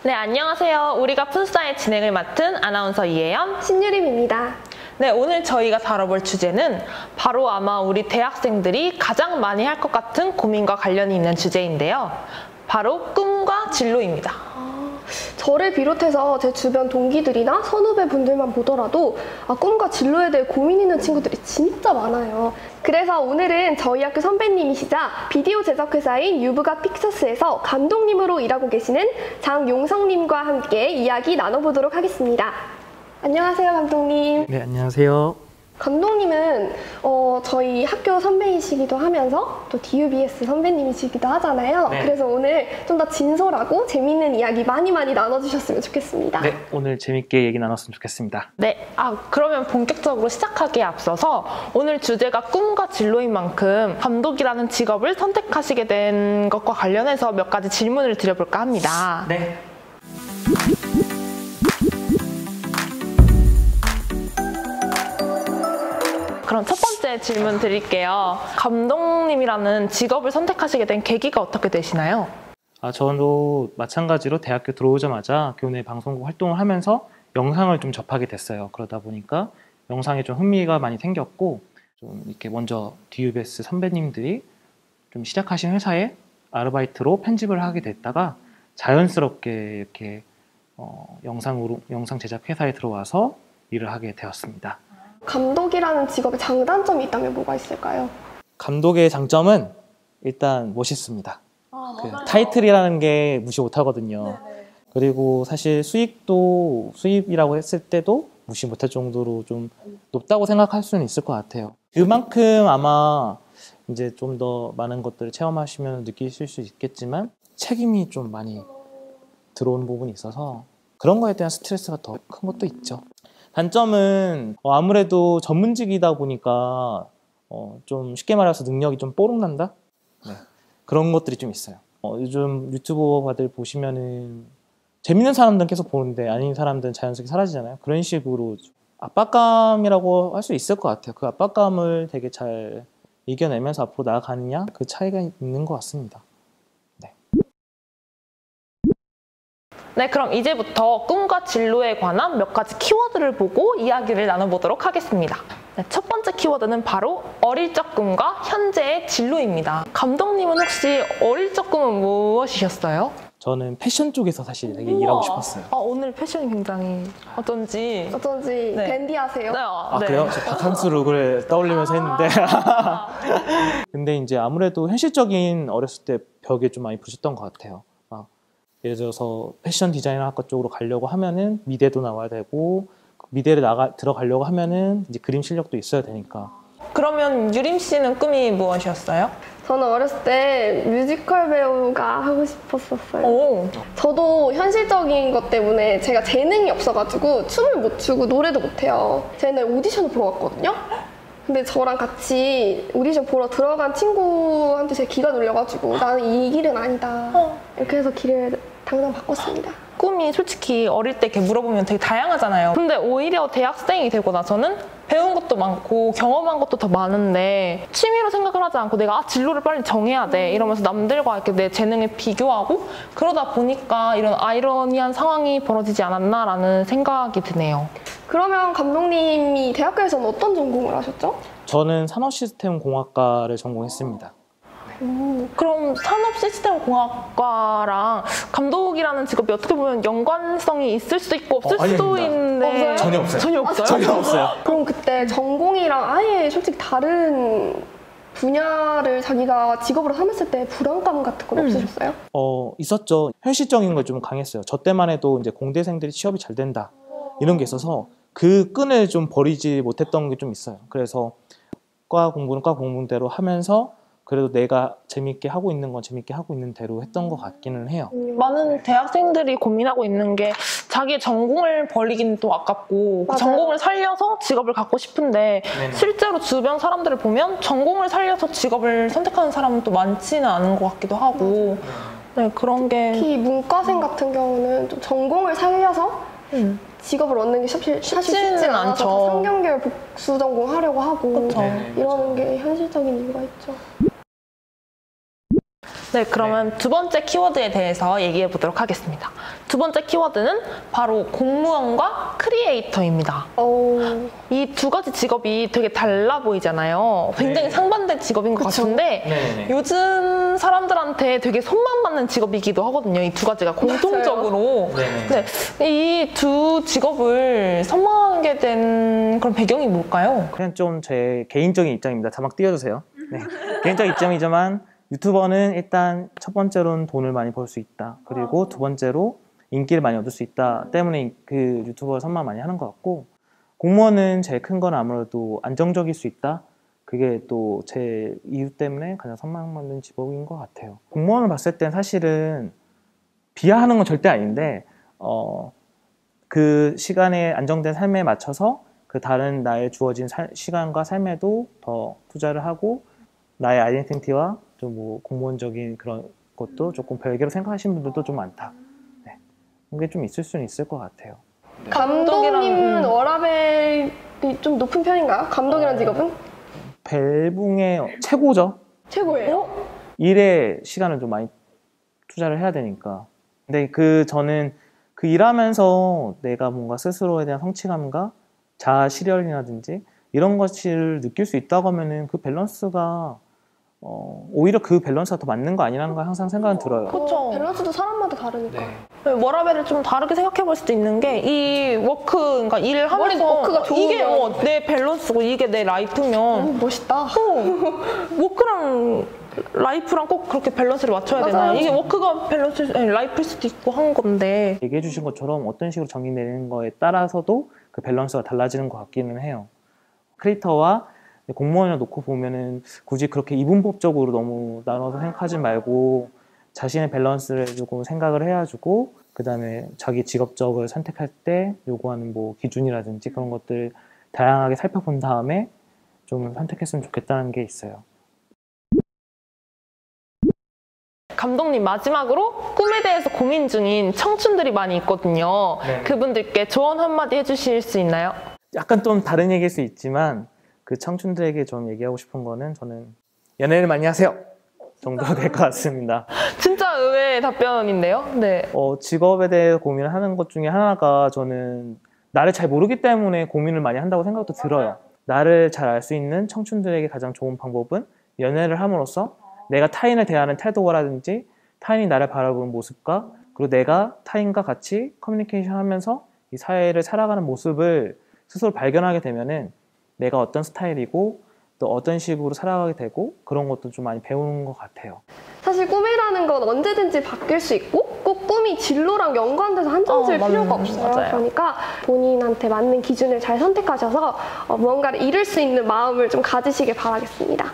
네, 안녕하세요. 우리가 푼스타의 진행을 맡은 아나운서 이혜연, 신유림입니다. 네, 오늘 저희가 다뤄볼 주제는 바로 아마 우리 대학생들이 가장 많이 할 것 같은 고민과 관련이 있는 주제인데요. 바로 꿈과 진로입니다. 저를 비롯해서 제 주변 동기들이나 선후배 분들만 보더라도 꿈과 진로에 대해 고민 있는 친구들이 진짜 많아요. 그래서 오늘은 저희 학교 선배님이시자 비디오 제작회사인 유브가 픽처스에서 감독님으로 일하고 계시는 장용성님과 함께 이야기 나눠보도록 하겠습니다. 안녕하세요, 감독님. 네, 안녕하세요. 감독님은 저희 학교 선배이시기도 하면서 또 DUBS 선배님이시기도 하잖아요. 네. 그래서 오늘 좀 더 진솔하고 재밌는 이야기 많이 나눠주셨으면 좋겠습니다. 네, 오늘 재밌게 얘기 나눴으면 좋겠습니다. 네, 그러면 본격적으로 시작하기에 앞서서 오늘 주제가 꿈과 진로인 만큼 감독이라는 직업을 선택하시게 된 것과 관련해서 몇 가지 질문을 드려볼까 합니다. 네. 그럼 첫 번째 질문 드릴게요. 감독님이라는 직업을 선택하시게 된 계기가 어떻게 되시나요? 저도 마찬가지로 대학교 들어오자마자 교내 방송국 활동을 하면서 영상을 좀 접하게 됐어요. 그러다 보니까 영상에 좀 흥미가 많이 생겼고, 좀 이렇게 먼저 DUBS 선배님들이 좀 시작하신 회사에 아르바이트로 편집을 하게 됐다가 자연스럽게 이렇게 영상 제작 회사에 들어와서 일을 하게 되었습니다. 감독이라는 직업의 장단점이 있다면 뭐가 있을까요? 감독의 장점은 일단 멋있습니다. 그 타이틀이라는 게 무시 못하거든요. 네네. 그리고 사실 수입이라고 했을 때도 무시 못할 정도로 좀 높다고 생각할 수는 있을 것 같아요. 그만큼 아마 이제 좀 더 많은 것들을 체험하시면 느끼실 수 있겠지만 책임이 좀 많이 들어오는 부분이 있어서 그런 거에 대한 스트레스가 더 큰 것도 있죠. 단점은 아무래도 전문직이다 보니까 좀 쉽게 말해서 능력이 좀 뽀록난다? 네. 그런 것들이 좀 있어요. 요즘 유튜버들 보시면은 재밌는 사람들은 계속 보는데 아닌 사람들은 자연스럽게 사라지잖아요. 그런 식으로 압박감이라고 할 수 있을 것 같아요. 그 압박감을 되게 잘 이겨내면서 앞으로 나아가느냐, 그 차이가 있는 것 같습니다. 네, 그럼 이제부터 꿈과 진로에 관한 몇 가지 키워드를 보고 이야기를 나눠보도록 하겠습니다. 네, 첫 번째 키워드는 바로 어릴 적 꿈과 현재의 진로입니다. 감독님은 혹시 어릴 적 꿈은 무엇이셨어요? 저는 패션 쪽에서 사실 되게 일하고 싶었어요. 오늘 패션이 굉장히 어쩐지 네. 댄디하세요? 네. 그래요? 저 바캉스 룩을 떠올리면서 했는데 근데 이제 아무래도 현실적인 어렸을 때 벽에 좀 많이 부딪혔던 것 같아요. 예를 들어서 패션 디자이너 학과 쪽으로 가려고 하면은 미대도 나와야 되고, 미대를 들어가려고 하면은 이제 그림 실력도 있어야 되니까. 그러면 유림 씨는 꿈이 무엇이었어요? 저는 어렸을 때 뮤지컬 배우가 하고 싶었었어요. 오. 저도 현실적인 것 때문에 제가 재능이 없어가지고 춤을 못 추고 노래도 못해요. 제가 옛날에 오디션을 보러 갔거든요. 근데 저랑 같이 오디션 보러 들어간 친구한테 제 기가 눌려가지고 나는 이 길은 아니다. 이렇게 해서 길을 당장 바꿨습니다. 꿈이 솔직히 어릴 때 이렇게 물어보면 되게 다양하잖아요. 근데 오히려 대학생이 되고 나서는 배운 것도 많고 경험한 것도 더 많은데 취미로 생각을 하지 않고 내가 진로를 빨리 정해야 돼 이러면서 남들과 이렇게 내 재능을 비교하고 그러다 보니까 이런 아이러니한 상황이 벌어지지 않았나라는 생각이 드네요. 그러면 감독님이 대학교에서는 어떤 전공을 하셨죠? 저는 산업시스템공학과를 전공했습니다. 그럼 산업시스템공학과랑 감독이라는 직업이 어떻게 보면 연관성이 있을 수도 있고 없을 수도 있는데 없어요? 전혀 없어요. 전혀 없어요? 전혀 없어요. 그럼 그때 전공이랑 아예 솔직히 다른 분야를 자기가 직업으로 삼았을 때 불안감 같은 건 없으셨어요? 있었죠. 현실적인 걸 좀 강했어요. 저 때만 해도 이제 공대생들이 취업이 잘 된다 이런 게 있어서 그 끈을 좀 버리지 못했던 게 좀 있어요. 그래서 과 공부는 과 공부대로 하면서 그래도 내가 재밌게 하고 있는 건 재밌게 하고 있는 대로 했던 것 같기는 해요. 많은 대학생들이 고민하고 있는 게 자기의 전공을 버리긴 또 아깝고 그 전공을 살려서 직업을 갖고 싶은데 네네. 실제로 주변 사람들을 보면 전공을 살려서 직업을 선택하는 사람은 또 많지는 않은 것 같기도 하고 네, 그런 게 특히 문과생 같은 경우는 좀 전공을 살려서 직업을 얻는 게 사실 쉽지는 않아서 3개월 복수 전공하려고 하고 그쵸. 이러는 게 현실적인 이유가 있죠. 네, 그러면 두 번째 키워드에 대해서 얘기해 보도록 하겠습니다. 두 번째 키워드는 바로 공무원과 크리에이터입니다. 이 두 가지 직업이 되게 달라 보이잖아요. 굉장히 네. 상반된 직업인 것 같은데 네네네. 요즘 사람들한테 되게 손만 받는 직업이기도 하거든요. 이 두 가지가 공통적으로. 네네. 네, 이 두 직업을 선망하게 된 그런 배경이 뭘까요? 그냥 좀 제 개인적인 입장입니다. 자막 띄워주세요. 네. 개인적인 입장이지만 유튜버는 일단 첫 번째로는 돈을 많이 벌 수 있다. 그리고 두 번째로 인기를 많이 얻을 수 있다 때문에 그 유튜버를 선망 많이 하는 것 같고, 공무원은 제일 큰 건 아무래도 안정적일 수 있다. 그게 또 제 이유 때문에 가장 선망받는 직업인 것 같아요. 공무원을 봤을 땐 사실은 비하하는 건 절대 아닌데 그 시간에 안정된 삶에 맞춰서 그 다른 나의 주어진 시간과 삶에도 더 투자를 하고 나의 아이덴티티와 좀 뭐 공무원적인 그런 것도 조금 별개로 생각하시는 분들도 좀 많다. 네. 그게 좀 있을 수는 있을 것 같아요. 감독님은 워라벨이 좀 높은 편인가요? 감독이라는 직업은? 벨붕의 최고죠. 최고예요? 일에 시간을 좀 많이 투자를 해야 되니까. 근데 저는 그 일하면서 내가 뭔가 스스로에 대한 성취감과 자아 실현이라든지 이런 것을 느낄 수 있다고 하면은 그 밸런스가 오히려 그 밸런스가 더 맞는 거 아니라는 걸 항상 생각은 들어요. 그쵸. 밸런스도 사람마다 다르니까. 워라밸을 좀 다르게 생각해 볼 수도 있는 게 이 워크가 일을 하면서 워크가 이게 좋으면. 내 밸런스고 이게 내 라이프면 멋있다. 워크랑 라이프랑 꼭 그렇게 밸런스를 맞춰야 맞아요. 되나? 이게 워크가 밸런스, 아니, 라이프일 수도 있고 한 건데. 얘기해 주신 것처럼 어떤 식으로 정의 내리는 거에 따라서도 그 밸런스가 달라지는 것 같기는 해요. 크리에이터와 공무원을 놓고 보면은 굳이 그렇게 이분법적으로 너무 나눠서 생각하지 말고 자신의 밸런스를 조금 생각을 해가지고 그 다음에 자기 직업적을 선택할 때 요구하는 뭐 기준이라든지 그런 것들 다양하게 살펴본 다음에 좀 선택했으면 좋겠다는 게 있어요. 감독님, 마지막으로 꿈에 대해서 고민 중인 청춘들이 많이 있거든요. 네. 그분들께 조언 한마디 해주실 수 있나요? 약간 좀 다른 얘기일 수 있지만 그 청춘들에게 좀 얘기하고 싶은 거는 저는 연애를 많이 하세요 정도가 될 것 같습니다. 진짜 의외의 답변인데요. 네. 직업에 대해 고민을 하는 것 중에 하나가 저는 나를 잘 모르기 때문에 고민을 많이 한다고 생각도 들어요. 나를 잘 알 수 있는 청춘들에게 가장 좋은 방법은 연애를 함으로써 내가 타인을 대하는 태도라든지 타인이 나를 바라보는 모습과 그리고 내가 타인과 같이 커뮤니케이션 하면서 이 사회를 살아가는 모습을 스스로 발견하게 되면은 내가 어떤 스타일이고 또 어떤 식으로 살아가게 되고 그런 것도 좀 많이 배우는 것 같아요. 사실 꿈이라는 건 언제든지 바뀔 수 있고 꼭 꿈이 진로랑 연관돼서 한정질 필요가 없어요. 맞아요. 그러니까 본인한테 맞는 기준을 잘 선택하셔서 무언가를 이룰 수 있는 마음을 좀 가지시길 바라겠습니다.